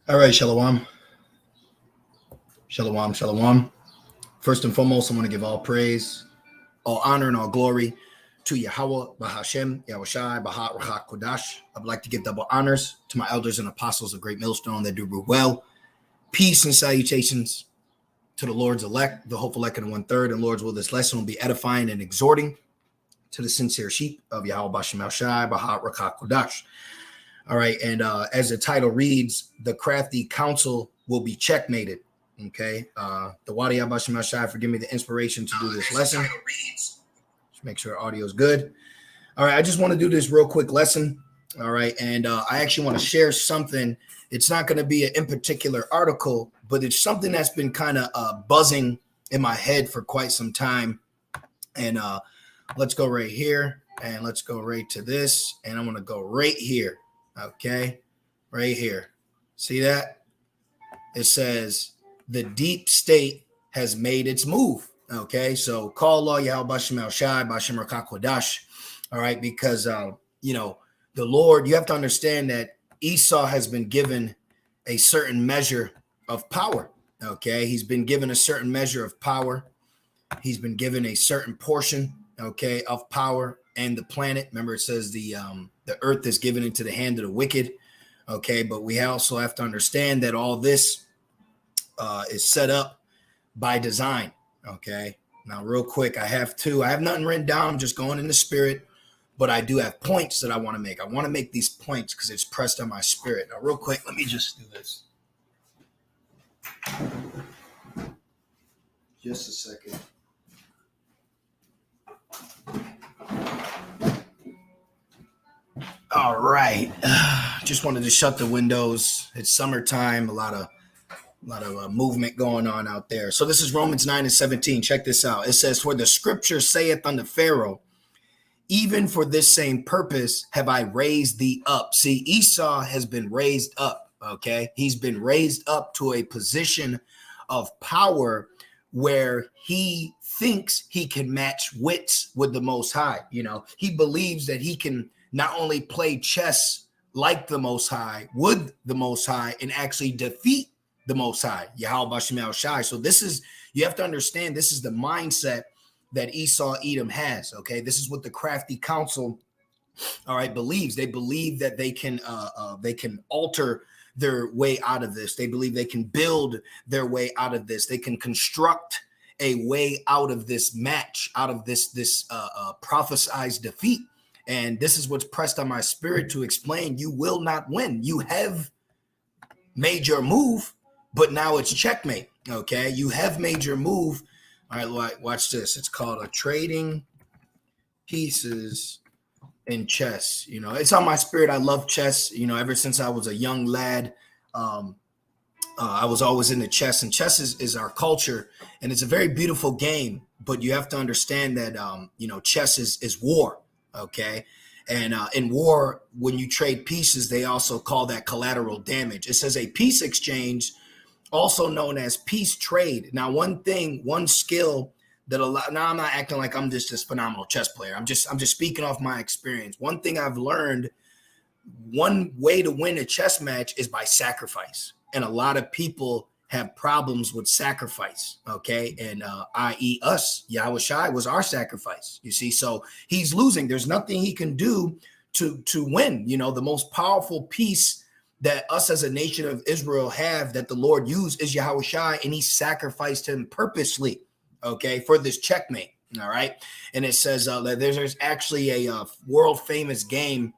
All right, Shalom. Shalom, Shalom. First and foremost, I want to give all praise, all honor, and all glory to Yahweh, Bahashem, Yahushai, Bahat, Rachak, Kodash. I would like to give double honors to my elders and apostles of Great Millstone that do rule well. Peace and salutations to the Lord's elect, the hopeful elect and 1/3. And Lord's will, this lesson will be edifying and exhorting to the sincere sheep of Yahweh, Bashem, Yahushai, Bahat, Rachak, Kodash. All right, and as the title reads, the crafty counsel will be checkmated. Okay, the Wadi Abashim Ashai, forgive me the inspiration to do this lesson. Just make sure audio is good. All right, I just want to do this real quick lesson. All right, and I actually want to share something. It's not going to be an in particular article, but it's something that's been kind of buzzing in my head for quite some time. And let's go right here, and let's go right to this, and I'm going to go right here. Okay, right here. See that? It says the deep state has made its move. Okay, so call Allah Yahweh Bashem El Shai, Bashem Rakak Kodash. All right, because the Lord, you have to understand that Esau has been given a certain measure of power. Okay, he's been given a certain measure of power. He's been given a certain portion, okay, of power. And the planet, remember, it says the earth is given into the hand of the wicked. Okay, but we also have to understand that all this is set up by design. Okay, now real quick, I have nothing written down. I'm just going in the spirit, but I do have points that I want to make. I want to make these points because it's pressed on my spirit. Now, real quick, let me just do this. Just a second. All right, just wanted to shut the windows. It's summertime, a lot of movement going on out there. So this is Romans 9:17. Check this out. It says, "For the scripture saith unto Pharaoh, even for this same purpose have I raised thee up." See, Esau has been raised up. Okay, he's been raised up to a position of power where he thinks he can match wits with the Most High. He believes that he can not only play chess like the Most High, with the Most High, and actually defeat the Most High, Yahweh Bashem El Shai. So you have to understand, this is the mindset that Esau Edom has. Okay, this is what the crafty counsel, all right, believes. They believe that they can alter their way out of this. They believe they can build their way out of this. They can construct a way out of this match, out of this prophesized defeat. And this is what's pressed on my spirit to explain. You will not win. You have made your move, but now it's checkmate. Okay, you have made your move. All right, watch this. It's called a trading pieces in chess. It's on my spirit. I love chess. Ever since I was a young lad, I was always into chess, and chess is our culture, and it's a very beautiful game. But you have to understand that chess is war. Okay. And in war, when you trade pieces, they also call that collateral damage. It says a peace exchange, also known as peace trade. Now, one skill that now I'm not acting like I'm just this phenomenal chess player. I'm just speaking off my experience. One thing I've learned, one way to win a chess match is by sacrifice. And a lot of people have problems with sacrifice, okay? And i.e. us, Yahweh Shai was our sacrifice, you see? So he's losing. There's nothing he can do to win. The most powerful piece that us as a nation of Israel have that the Lord used is Yahweh Shai, and he sacrificed him purposely, okay, for this checkmate, all right? And it says that there's actually a world-famous game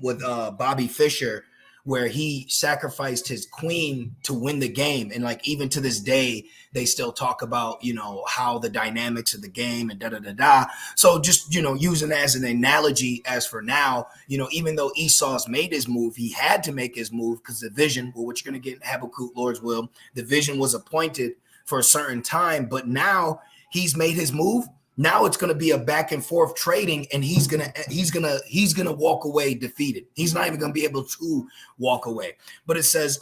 with Bobby Fischer where he sacrificed his queen to win the game. And like, even to this day, they still talk about, how the dynamics of the game and da-da-da-da. So just, using as an analogy as for now, even though Esau's made his move, he had to make his move because the vision, what you're going to get in Habakkuk, Lord's will, the vision was appointed for a certain time, but now he's made his move. Now it's going to be a back and forth trading, and he's gonna walk away defeated. He's not even going to be able to walk away. But it says,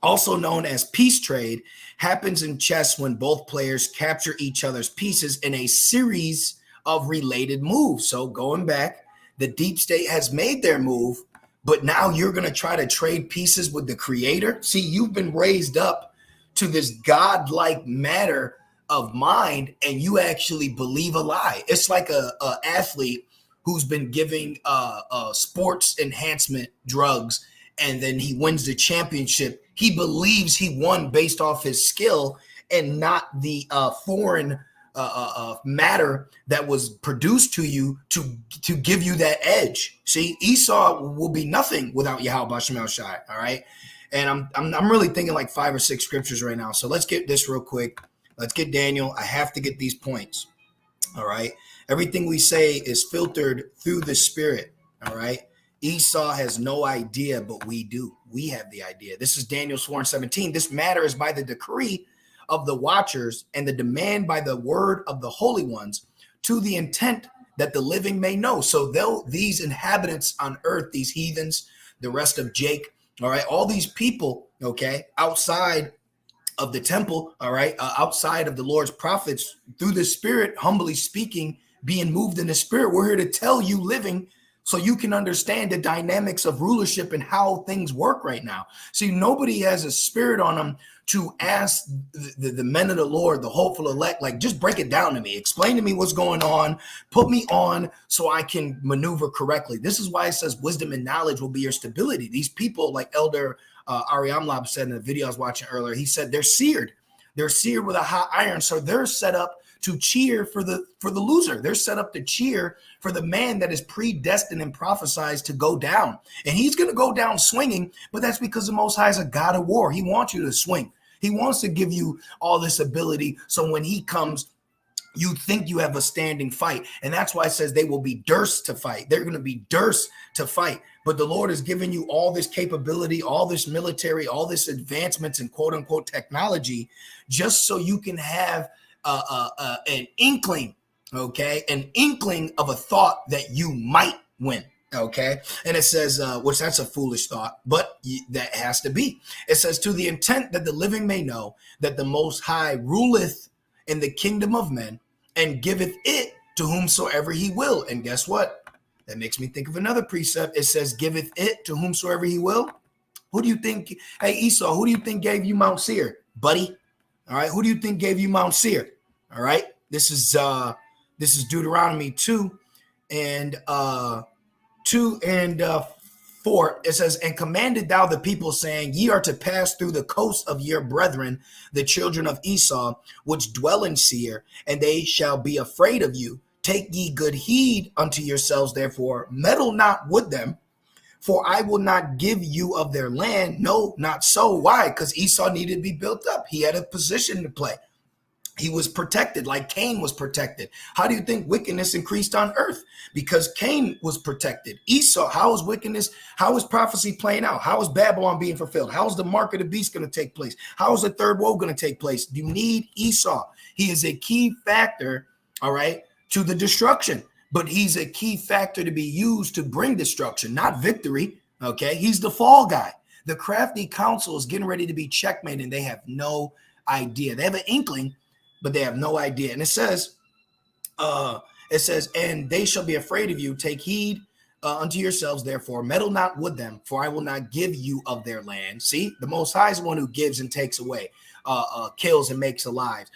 also known as peace trade, happens in chess when both players capture each other's pieces in a series of related moves. So going back, the deep state has made their move, but now you're going to try to trade pieces with the creator. See, you've been raised up to this godlike matter of mind, and you actually believe a lie. It's like a athlete who's been giving sports enhancement drugs, and then he wins the championship. He believes he won based off his skill and not the foreign matter that was produced to you to give you that edge. See, Esau will be nothing without Yahweh Shem Shai. All right, and I'm really thinking like 5 or 6 scriptures right now. So let's get this real quick. Let's get Daniel. I have to get these points. All right. Everything we say is filtered through the Spirit. All right. Esau has no idea, but we do. We have the idea. This is Daniel 4:17. This matter is by the decree of the watchers and the demand by the word of the holy ones, to the intent that the living may know. So these inhabitants on earth, these heathens, the rest of Jake, all right, all these people, okay, outside of the temple, all right, outside of the Lord's prophets, through the Spirit, humbly speaking, being moved in the Spirit, we're here to tell you living so you can understand the dynamics of rulership and how things work right now. See, nobody has a spirit on them to ask the men of the Lord, the hopeful elect, like, just break it down to me. Explain to me what's going on. Put me on so I can maneuver correctly. This is why it says wisdom and knowledge will be your stability. These people, like Elder Ari Amlab said in the video I was watching earlier, he said they're seared. They're seared with a hot iron. So they're set up to cheer for the loser. They're set up to cheer for the man that is predestined and prophesied to go down. And he's going to go down swinging, but that's because the Most High is a God of war. He wants you to swing. He wants to give you all this ability. So when he comes, you think you have a standing fight. And that's why it says they will be durst to fight. They're going to be durst to fight. But the Lord has given you all this capability, all this military, all this advancements in quote unquote technology, just so you can have an inkling, okay, an inkling of a thought that you might win. Okay. And it says, which that's a foolish thought, but that has to be. It says, to the intent that the living may know that the Most High ruleth in the kingdom of men and giveth it to whomsoever he will. And guess what? That makes me think of another precept. It says, giveth it to whomsoever he will. Who do you think? Hey, Esau, who do you think gave you Mount Seir, buddy? All right. Who do you think gave you Mount Seir? All right. This is Deuteronomy 2 and 4. It says, and commanded thou the people, saying, ye are to pass through the coasts of your brethren, the children of Esau, which dwell in Seir, and they shall be afraid of you. Take ye good heed unto yourselves, therefore, meddle not with them, for I will not give you of their land. No, not so. Why? Because Esau needed to be built up. He had a position to play. He was protected like Cain was protected. How do you think wickedness increased on earth? Because Cain was protected. Esau, how is wickedness? How is prophecy playing out? How is Babylon being fulfilled? How is the mark of the beast going to take place? How is the third woe going to take place? You need Esau. He is a key factor, all right, to the destruction. But he's a key factor to be used to bring destruction, not victory, okay? He's the fall guy. The crafty council is getting ready to be checkmated, and they have no idea. They have an inkling, but they have no idea. And it says, and they shall be afraid of you. Take heed unto yourselves, therefore, meddle not with them, for I will not give you of their land. See, the Most High is the one who gives and takes away, kills and makes alive,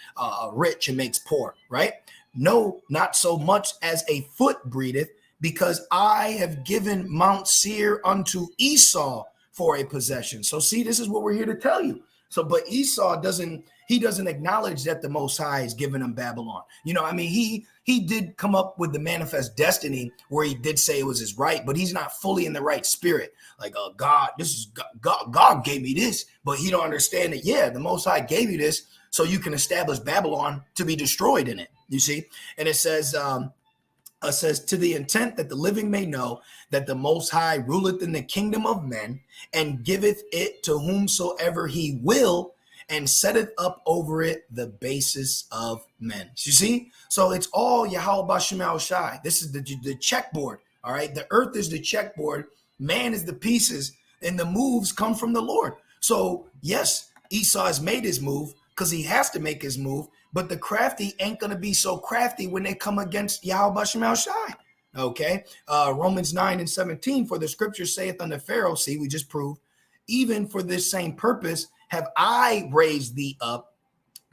rich and makes poor, right? No, not so much as a foot breatheth, because I have given Mount Seir unto Esau for a possession. So see, this is what we're here to tell you. So, but Esau doesn't acknowledge that the Most High is giving him Babylon. You know, I mean, he did come up with the manifest destiny where he did say it was his right, but he's not fully in the right spirit. Like, God, this is God gave me this, but he don't understand that. Yeah, the Most High gave you this so you can establish Babylon to be destroyed in it. You see, and it says, to the intent that the living may know that the Most High ruleth in the kingdom of men and giveth it to whomsoever he will, and setteth up over it the basis of men. You see? So it's all Yahweh Bashim Shai. This is the checkboard. All right. The earth is the checkboard. Man is the pieces, and the moves come from the Lord. So yes, Esau has made his move because he has to make his move. But the crafty ain't going to be so crafty when they come against Yahweh Bashim Shai. Okay. Romans 9 and 17, for the scripture saith unto Pharaoh, see, we just proved, even for this same purpose have I raised thee up,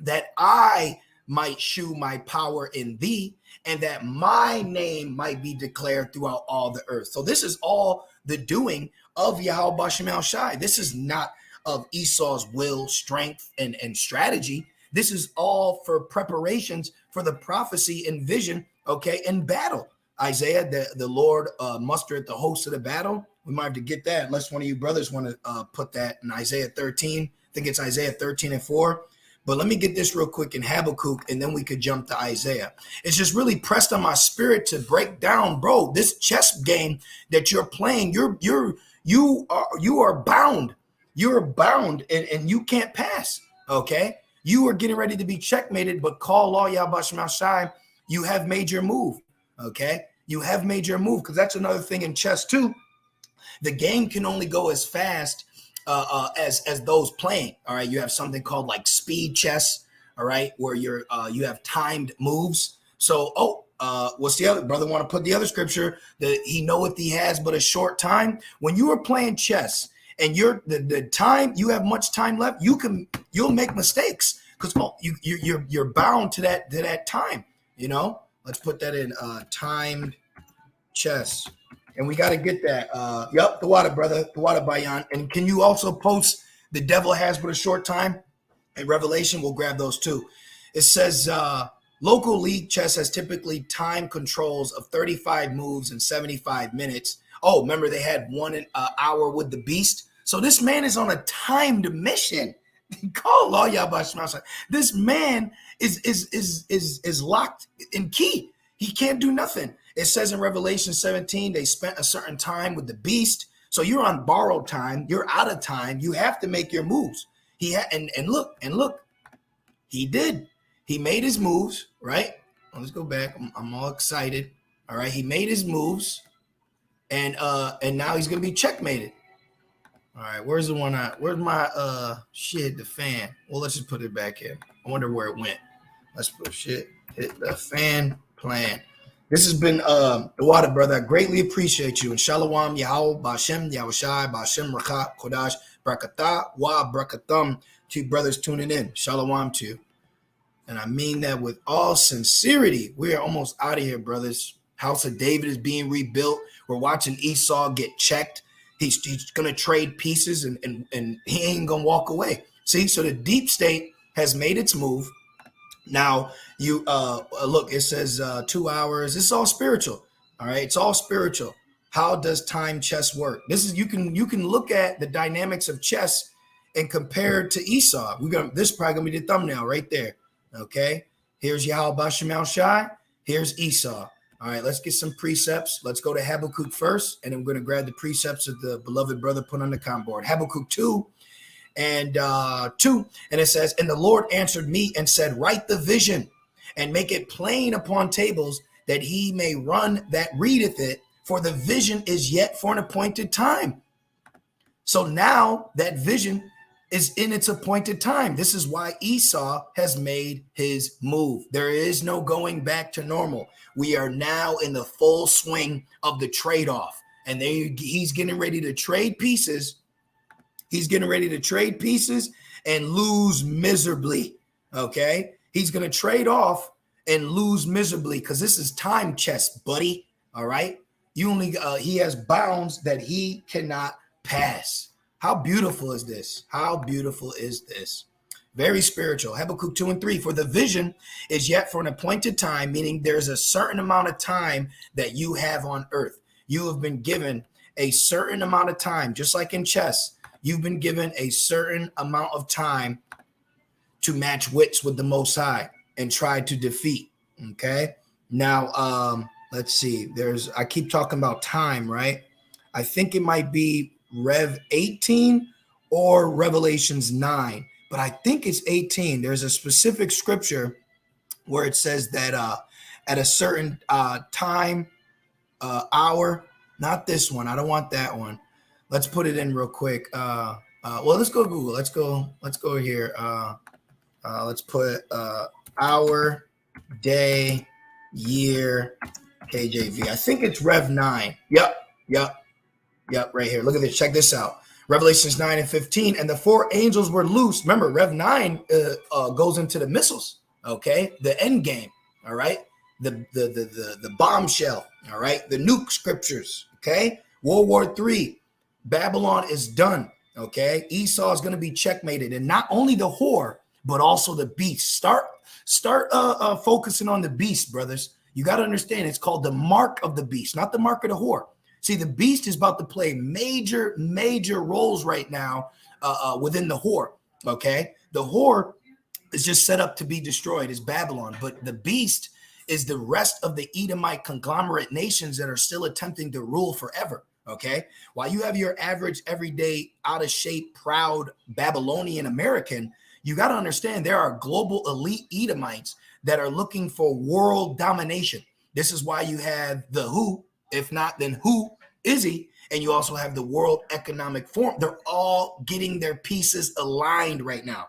that I might shew my power in thee, and that my name might be declared throughout all the earth. So this is all the doing of Yahweh Bashem El Shai. This is not of Esau's will, strength, and strategy. This is all for preparations for the prophecy and vision, okay, in battle. Isaiah, the Lord mustered the host of the battle. We might have to get that, unless one of you brothers want to put that in Isaiah 13. I think it's Isaiah 13 and 4. But let me get this real quick in Habakkuk, and then we could jump to Isaiah. It's just really pressed on my spirit to break down, bro, this chess game that you're playing. You are bound. You're bound, and you can't pass. Okay, you are getting ready to be checkmated, but call law Yahbashim Shai. You have made your move. Okay, you have made your move, because that's another thing in chess too. The game can only go as fast as those playing. All right, you have something called like speed chess. All right, where you have timed moves. So, what's the other brother want to put the other scripture that he knoweth he has but a short time? When you are playing chess and you're the time you have much time left, you'll make mistakes because you're bound to that time. You know, let's put that in timed chess. And we got to get that. Yep, the water, brother. The water, Bayan. And can you also post the devil has but a short time? In Revelation, we'll grab those too. It says local league chess has typically time controls of 35 moves in 75 minutes. Oh, remember they had 1 hour with the beast? So this man is on a timed mission. Call law Yahbashim. This man is locked in key. He can't do nothing. It says in Revelation 17, they spent a certain time with the beast. So you're on borrowed time. You're out of time. You have to make your moves. And look, he did. He made his moves, right? Let's go back. I'm all excited. All right. He made his moves. And now he's gonna be checkmated. All right, where's the one where's my shit, the fan? Well, let's just put it back in. I wonder where it went. Let's put shit, hit the fan plan. This has been the water, brother. I greatly appreciate you. And Shalom, Yahweh, Bashem, Yahushai, Bashem, Rakat, Kodash, Brakatah, Wa, Brakathum, to you brothers tuning in. Shalom to you. And I mean that with all sincerity. We are almost out of here, brothers. House of David is being rebuilt. We're watching Esau get checked. He's going to trade pieces and he ain't going to walk away. See, so the deep state has made its move. Now, you look, it says 2 hours. This is all spiritual. All right. It's all spiritual. How does time chess work? This is you can look at the dynamics of chess and compare it to Esau. This is probably going to be the thumbnail right there. OK, here's Yahweh Bashem El Shai. Here's Esau. All right, let's get some precepts. Let's go to Habakkuk first, and I'm going to grab the precepts that the beloved brother put on the com board. Habakkuk 2 and 2, and it says, and the Lord answered me and said, write the vision and make it plain upon tables, that he may run that readeth it, for the vision is yet for an appointed time. So now that vision is in its appointed time. This is why Esau has made his move. There is no going back to normal. We are now in the full swing of the trade-off. And he's getting ready to trade pieces. He's getting ready to trade pieces and lose miserably. Okay? He's going to trade off and lose miserably because this is time chess, buddy. All right? He has bounds that he cannot pass. How beautiful is this? How beautiful is this? Very spiritual. Habakkuk 2 and 3. For the vision is yet for an appointed time, meaning there's a certain amount of time that you have on earth. You have been given a certain amount of time, just like in chess. You've been given a certain amount of time to match wits with the Most High and try to defeat. Okay. Now, let's see. I keep talking about time, right? I think it might be Rev 18 or Revelations 9, but I think it's 18. There's a specific scripture where it says that at a certain time, hour, not this one. I don't want that one. Let's put it in real quick. Well, let's go Google. Let's go here. Let's put hour, day, year, KJV. I think it's Rev 9. Yep, right here. Look at this. Check this out. Revelations 9 and 15. And the four angels were loosed. Remember, Rev 9 goes into the missiles, okay? The end game, all right? The bombshell, all right? The nuke scriptures, okay? World War III. Babylon is done, okay? Esau is going to be checkmated. And not only the whore, but also the beast. Start focusing on the beast, brothers. You got to understand, it's called the mark of the beast, not the mark of the whore. See, the beast is about to play major roles right now within the whore, okay? The whore is just set up to be destroyed, is Babylon, but the beast is the rest of the Edomite conglomerate nations that are still attempting to rule forever, okay? While you have your average, everyday, out-of-shape, proud Babylonian American, you got to understand there are global elite Edomites that are looking for world domination. This is why you have the WHO. If not, then who is he? And you also have the World Economic Forum. They're all getting their pieces aligned right now.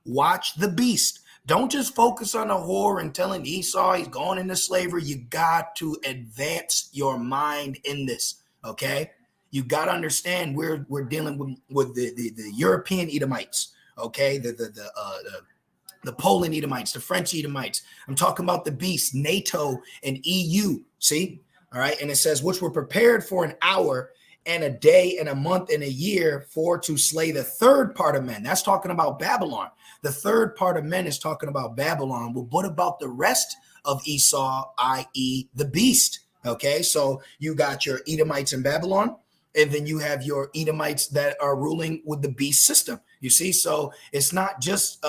Watch the beast. Don't just focus on the whore and telling Esau he's going into slavery. You got to advance your mind in this, okay? You got to understand we're dealing with the European Edomites, okay? The Poland Edomites, the French Edomites. I'm talking about the beast, NATO and EU, see? All right. And it says, which were prepared for an hour and a day and a month and a year for to slay the third part of men. That's talking about Babylon. The third part of men is talking about Babylon. Well, what about the rest of Esau, i.e. the beast? Okay. So you got your Edomites in Babylon, and then you have your Edomites that are ruling with the beast system. You see? So it's not just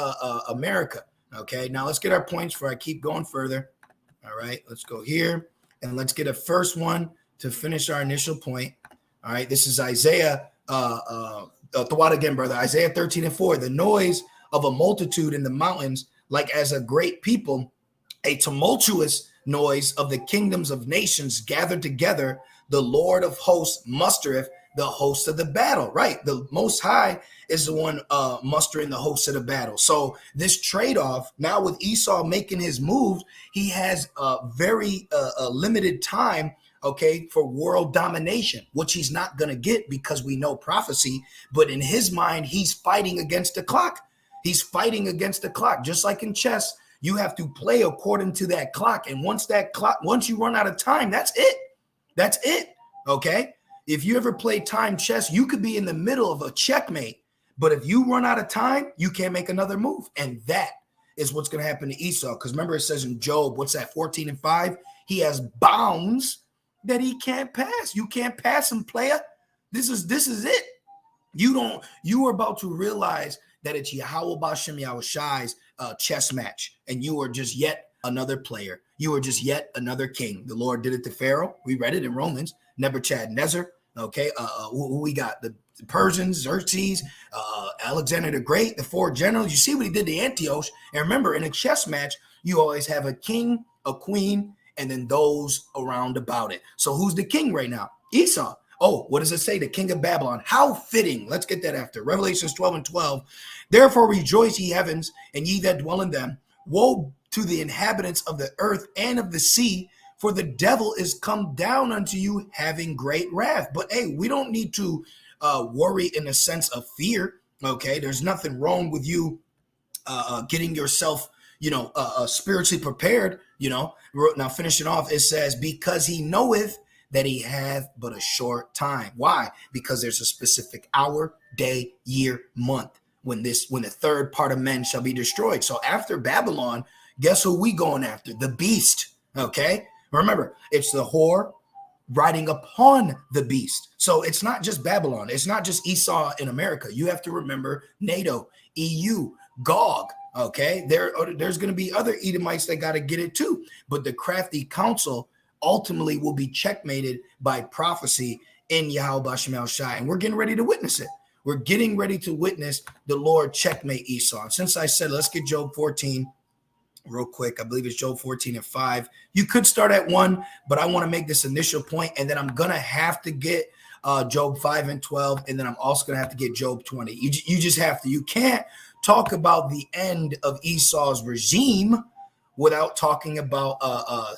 America. Okay. Now let's get our points before I keep going further. All right. Let's go here. And let's get a first one to finish our initial point. All right, this is Isaiah, Thawad again, brother. Isaiah 13 and 4. The noise of a multitude in the mountains, like as a great people, a tumultuous noise of the kingdoms of nations gathered together. The Lord of hosts mustereth the hosts of the battle. Right, the Most High is the one mustering the hosts of the battle. So this trade-off, now with Esau making his moves, he has a very limited time, okay, for world domination, which he's not going to get because we know prophecy. But in his mind, he's fighting against the clock. He's fighting against the clock. Just like in chess, you have to play according to that clock. And once you run out of time, that's it. That's it, okay? If you ever play time chess, you could be in the middle of a checkmate, but if you run out of time, you can't make another move. And that is what's going to happen to Esau. Because remember, it says in Job, what's that, 14 and 5? He has bounds that he can't pass. You can't pass him, player. This is it. You are about to realize that it's Yahweh Bashem Yahushai's chess match, and you are just yet another player. You are just yet another king. The Lord did it to Pharaoh. We read it in Romans. Nebuchadnezzar. Okay, who we got? The Persians, Xerxes, Alexander the Great, the four generals. You see what he did to Antioch. And remember, in a chess match, you always have a king, a queen, and then those around about it. So who's the king right now? Esau. Oh, what does it say? The king of Babylon. How fitting. Let's get that after. Revelations 12 and 12. Therefore rejoice, ye heavens, and ye that dwell in them. Woe to the inhabitants of the earth and of the sea, for the devil is come down unto you having great wrath. But hey, we don't need to worry in a sense of fear. Okay, there's nothing wrong with you getting yourself, spiritually prepared. Now finishing off, it says, because he knoweth that he hath but a short time. Why? Because there's a specific hour, day, year, month when the third part of men shall be destroyed. So after Babylon, guess who we going after? The beast. Okay. Remember, it's the whore riding upon the beast. So it's not just Babylon. It's not just Esau in America. You have to remember NATO, EU, Gog. Okay. There's going to be other Edomites that got to get it too. But the crafty council ultimately will be checkmated by prophecy in Yahweh Bashem Yahushai. And we're getting ready to witness it. We're getting ready to witness the Lord checkmate Esau. And since I said, let's get Job 14 real quick. I believe it's Job 14 and 5. You could start at 1, but I want to make this initial point, and then I'm going to have to get Job 5 and 12, and then I'm also going to have to get Job 20. You just have to. You can't talk about the end of Esau's regime without talking about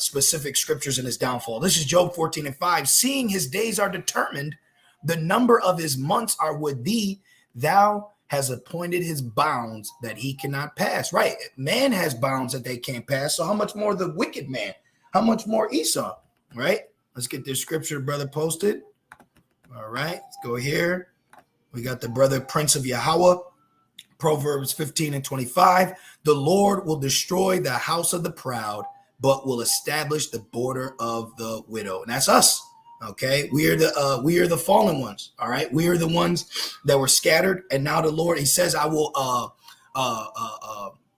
specific scriptures in his downfall. This is Job 14:5. Seeing his days are determined, the number of his months are with thee. Thou has appointed his bounds that he cannot pass. Right. Man has bounds that they can't pass. So how much more the wicked man? How much more Esau? Right. Let's get this scripture, brother, posted. All right. Let's go here. We got the brother Prince of Yahweh. Proverbs 15:25. The Lord will destroy the house of the proud, but will establish the border of the widow. And that's us. Okay, we are the fallen ones. All right, we are the ones that were scattered, and now the Lord, he says, I will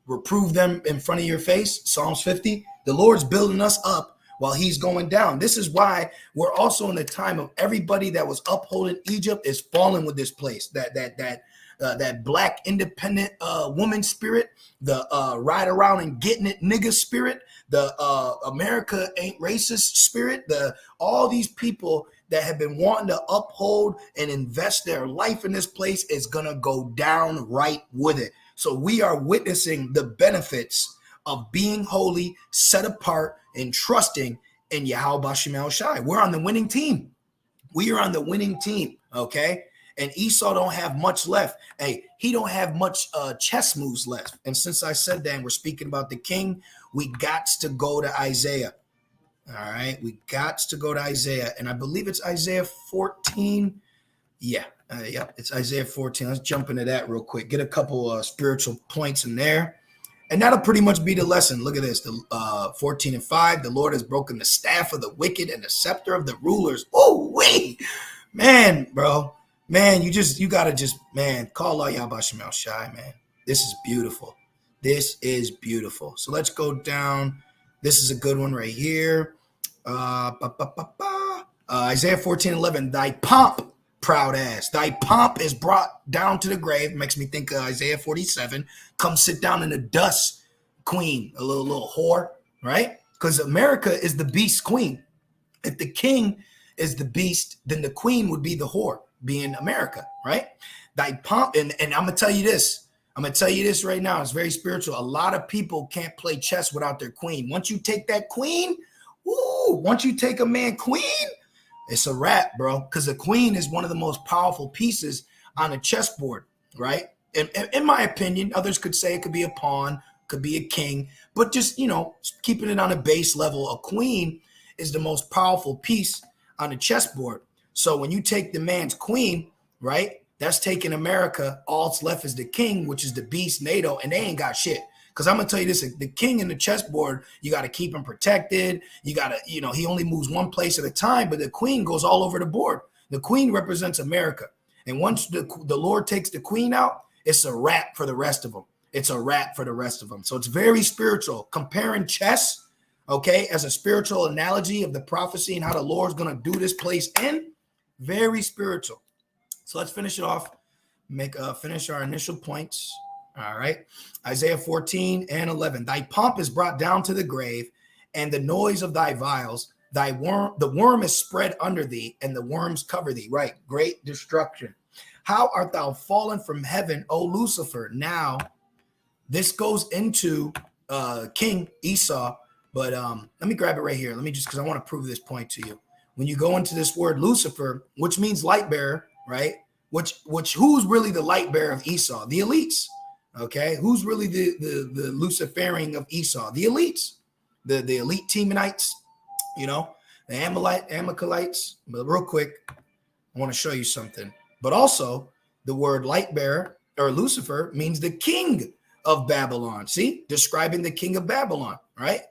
reprove them in front of your face. Psalms 50. The Lord's building us up while he's going down. This is why we're also in the time of everybody that was upholding Egypt is falling with this place. That black independent woman spirit, the ride around and getting it nigga spirit, the America ain't racist spirit, all these people that have been wanting to uphold and invest their life in this place is gonna go down right with it. So we are witnessing the benefits of being holy, set apart, and trusting in Yahweh Shemel Shai. We're on the winning team. We are on the winning team. Okay. And Esau don't have much left. Hey, he don't have much chess moves left. And since I said that, and we're speaking about the king, we got to go to Isaiah. All right, we got to go to Isaiah, and I believe it's Isaiah 14. Yeah, it's Isaiah 14. Let's jump into that real quick. Get a couple spiritual points in there, and that'll pretty much be the lesson. Look at this, the 14:5. The Lord has broken the staff of the wicked and the scepter of the rulers. Oh, wait, man, bro. Man, you gotta just call out Yahweh Shemel Shai, man. This is beautiful. This is beautiful. So let's go down. This is a good one right here. Isaiah 14:11. Thy pomp, proud ass. Thy pomp is brought down to the grave. Makes me think of Isaiah 47. Come sit down in the dust, queen, a little whore, right? Because America is the beast queen. If the king is the beast, then the queen would be the whore, being America, right? Thy pomp, and I'm gonna tell you this. I'm gonna tell you this right now. It's very spiritual. A lot of people can't play chess without their queen. Once you take that queen, once you take a man queen, it's a wrap, bro. Because the queen is one of the most powerful pieces on a chessboard, right? And in my opinion, others could say it could be a pawn, could be a king, but just keeping it on a base level, a queen is the most powerful piece on the chessboard. So when you take the man's queen, right, that's taking America. All that's left is the king, which is the beast, NATO, and they ain't got shit. Because I'm going to tell you this, the king in the chessboard, you got to keep him protected. You got to, he only moves one place at a time, but the queen goes all over the board. The queen represents America. And once the Lord takes the queen out, it's a wrap for the rest of them. It's a wrap for the rest of them. So it's very spiritual. Comparing chess, okay, as a spiritual analogy of the prophecy and how the Lord's going to do this place in, very spiritual. So let's finish it off, finish our initial points. All right. Isaiah 14:11. Thy pomp is brought down to the grave, and the noise of thy vials, the worm is spread under thee, and the worms cover thee. Right. Great destruction. How art thou fallen from heaven, O Lucifer? Now, this goes into King Esau, but let me grab it right here. Let me because I want to prove this point to you. When you go into this word Lucifer, which means light bearer, right? Who's really the light bearer of Esau? The elites. Okay, who's really the Luciferian of Esau? The elites, the elite Temanites, the Amalekites. But real quick, I want to show you something. But also, the word light bearer or Lucifer means the king of Babylon. See, describing the king of Babylon, right?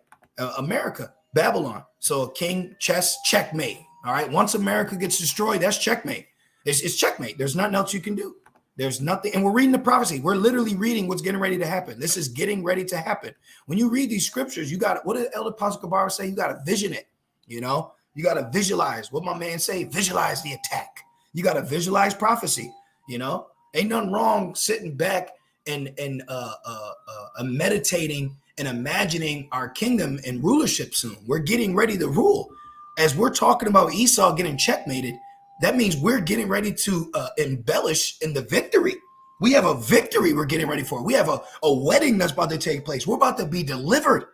America, Babylon. So king, chess, checkmate. All right. Once America gets destroyed, that's checkmate. It's checkmate. There's nothing else you can do. There's nothing. And we're reading the prophecy. We're literally reading what's getting ready to happen. This is getting ready to happen. When you read these scriptures, you got what did Elder Apostle Kabara say? You got to vision it. You got to visualize what my man say. Visualize the attack. You got to visualize prophecy. Ain't nothing wrong sitting back and meditating and imagining our kingdom and rulership soon. We're getting ready to rule. As we're talking about Esau getting checkmated, that means we're getting ready to embellish in the victory. We have a victory we're getting ready for. We have a wedding that's about to take place. We're about to be delivered.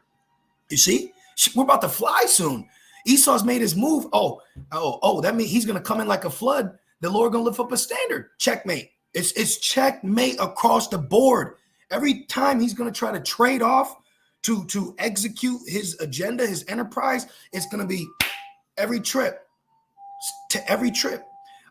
You see, we're about to fly soon. Esau's made his move. That means he's going to come in like a flood. The Lord going to lift up a standard. Checkmate. It's checkmate across the board. Every time he's going to try to trade off to execute his agenda, his enterprise, it's going to be every trip. To every trip.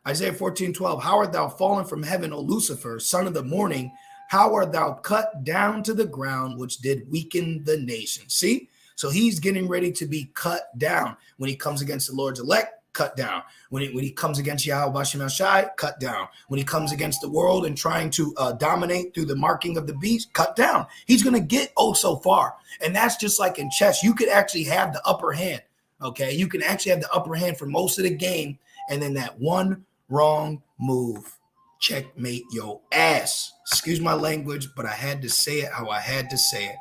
Isaiah 14:12. How art thou fallen from heaven, O Lucifer, son of the morning? How art thou cut down to the ground, which did weaken the nation? See? So he's getting ready to be cut down. When he comes against the Lord's elect, cut down. When he comes against Yahweh Bashem El Shai, cut down. When he comes against the world and trying to dominate through the marking of the beast, cut down. He's going to get so far. And that's just like in chess. You could actually have the upper hand. Okay, you can actually have the upper hand for most of the game. And then that one wrong move, checkmate your ass. Excuse my language, but I had to say it how I had to say it.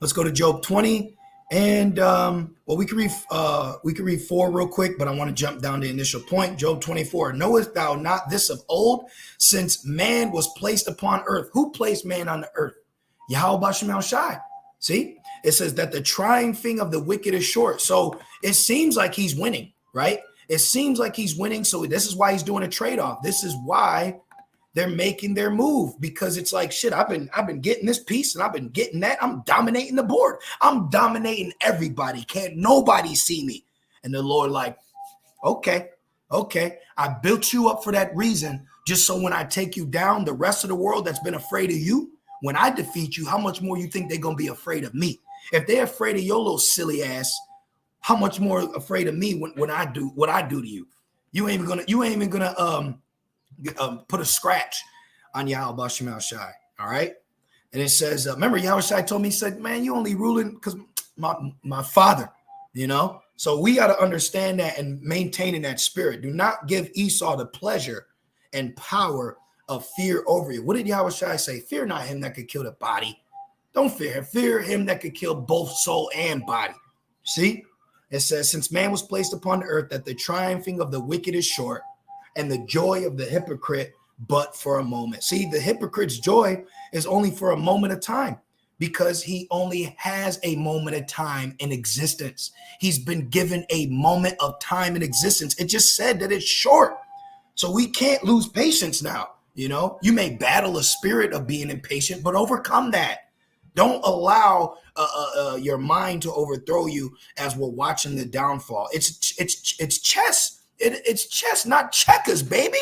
Let's go to Job 20. And we can read 4 real quick, but I want to jump down to the initial point. Job 24. Knowest thou not this of old, since man was placed upon earth? Who placed man on the earth? Yahweh Bashem El Shai. See, it says that the trying thing of the wicked is short. So it seems like he's winning, right? It seems like he's winning. So this is why he's doing a trade-off. This is why they're making their move, because it's like, shit, I've been getting this piece and I've been getting that. I'm dominating the board. I'm dominating everybody. Can't nobody see me. And the Lord like, okay. I built you up for that reason, just so when I take you down, the rest of the world that's been afraid of you, when I defeat you, how much more you think they're going to be afraid of me? If they're afraid of your little silly ass, how much more afraid of me when I do what I do to you? You ain't even gonna put a scratch on Yahweh Bashem El Shai. All right. And it says, remember, Yahweh Shai told me, he said, man, you only ruling because my father, So we got to understand that and maintaining that spirit. Do not give Esau the pleasure and power of fear over you. What did Yahweh Shai say? Fear not him that could kill the body. Don't fear him. Fear him that could kill both soul and body. See? It says, since man was placed upon the earth, that the triumphing of the wicked is short, and the joy of the hypocrite but for a moment. See, the hypocrite's joy is only for a moment of time, because he only has a moment of time in existence. He's been given a moment of time in existence. It just said that it's short. So we can't lose patience now. You may battle a spirit of being impatient, but overcome that. Don't allow your mind to overthrow you as we're watching the downfall. It's chess. It's chess, not checkers, baby.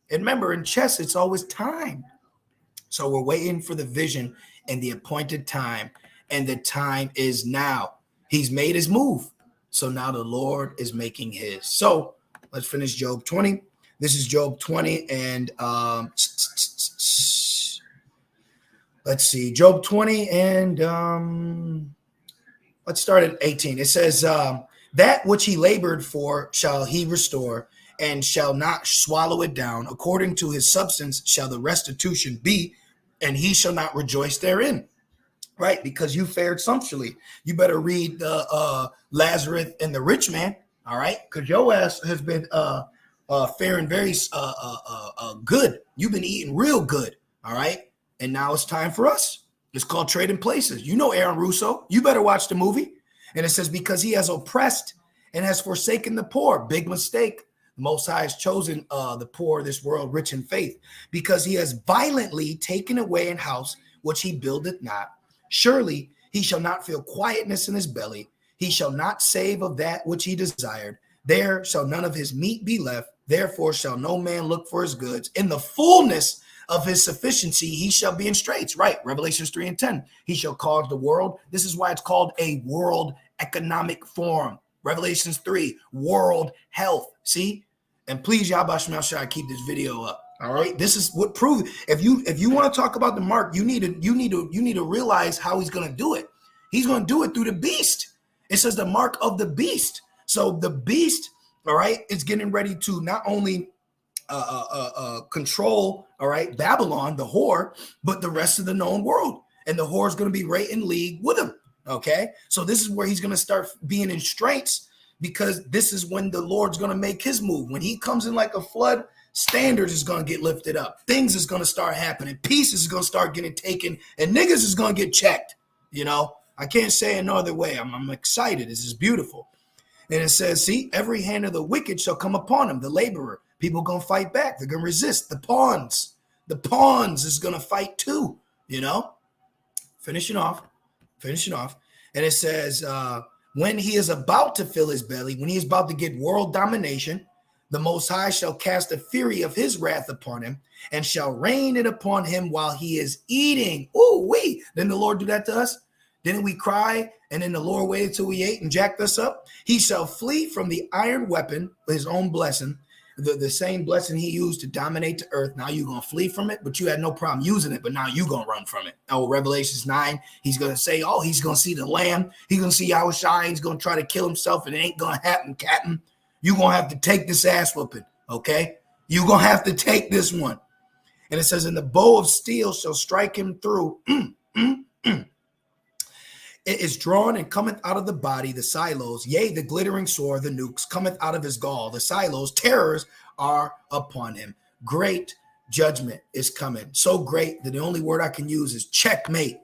And remember, in chess, it's always time. So we're waiting for the vision and the appointed time, and the time is now. He's made his move. So now the Lord is making his. So let's finish Job 20. This is Job 20, and let's see, Job 20, and let's start at 18. It says, that which he labored for shall he restore, and shall not swallow it down. According to his substance shall the restitution be, and he shall not rejoice therein. Right? Because you fared sumptuously. You better read the Lazarus and the rich man. All right? Because your ass has been faring very good. You've been eating real good. All right? And now it's time for us. It's called Trading Places. You know Aaron Russo. You better watch the movie. And it says, because he has oppressed and has forsaken the poor. Big mistake. The Most High has chosen the poor of this world rich in faith, because he has violently taken away an house which he buildeth not. Surely he shall not feel quietness in his belly. He shall not save of that which he desired. There shall none of his meat be left. Therefore shall no man look for his goods. In the fullness of his sufficiency, he shall be in straits. Right. Revelations 3:10. He shall cause the world. This is why it's called a World Economic Forum. Revelations 3, world health. See? And please, Yahweh Shema Shai, keep this video up. All right. This is what proves. If you want to talk about the mark, you need to realize how he's going to do it. He's going to do it through the beast. It says the mark of the beast. So the beast, all right, is getting ready to not only control, all right, Babylon, the whore, but the rest of the known world. And the whore is going to be right in league with him. Okay. So this is where he's going to start being in straits, because this is when the Lord's going to make his move. When he comes in like a flood, standards is going to get lifted up. Things is going to start happening. Pieces is going to start getting taken, and niggas is going to get checked. I can't say it no other way. I'm excited. This is beautiful. And it says, see, every hand of the wicked shall come upon him, the laborer. People going to fight back. They're going to resist. The pawns is going to fight too, you know? Finishing off. And it says, when he is about to fill his belly, when he is about to get world domination, the Most High shall cast the fury of his wrath upon him and shall rain it upon him while he is eating. Ooh, wee. Didn't the Lord do that to us? Didn't we cry? And then the Lord waited till we ate and jacked us up. He shall flee from the iron weapon, his own blessing, the same blessing he used to dominate the earth. Now you're going to flee from it, but you had no problem using it, but now you're going to run from it. Oh, Revelations 9, he's going to say, oh, he's going to see the lamb. He's going to see Yahushua. He's going to try to kill himself, and it ain't going to happen, Captain. You're going to have to take this ass whooping, okay? You're going to have to take this one. And it says, and the bow of steel shall strike him through. It is drawn and cometh out of the body, the silos, yea, the glittering sword, the nukes, cometh out of his gall. The silos, terrors are upon him. Great judgment is coming. So great that the only word I can use is checkmate.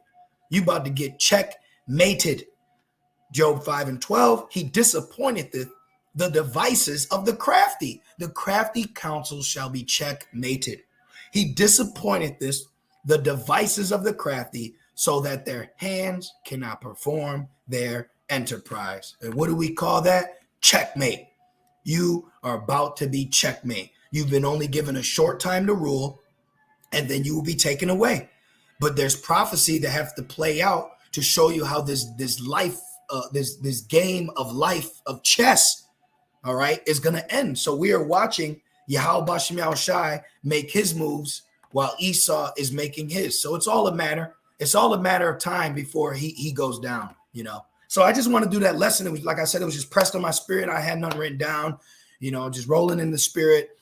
You about to get checkmated. Job 5:12, he disappointeth the devices of the crafty. The crafty counsel shall be checkmated. He disappointeth the devices of the crafty, so that their hands cannot perform their enterprise. And what do we call that? Checkmate. You are about to be checkmate. You've been only given a short time to rule, and then you will be taken away. But there's prophecy that have to play out to show you how this life, this game of life of chess, all right, is going to end. So we are watching Yahweh Bashem Yahushai make his moves while Esau is making his. So it's all a matter of time before he goes down, you know. So I just want to do that lesson. It was, like I said, it was just pressed on my spirit. I had nothing written down, you know, just rolling in the spirit,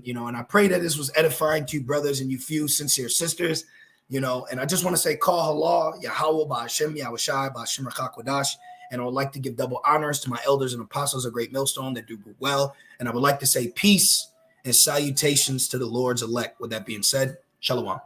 you know, and I pray that this was edifying to you brothers and you few sincere sisters, you know, and I just want to say, call halal, Yahweh, Ba'ashem, Yahushai, Ba'ashem Rakakwadash. And I would like to give double honors to my elders and apostles of Great Millstone that do well. And I would like to say peace and salutations to the Lord's elect. With that being said, Shalom.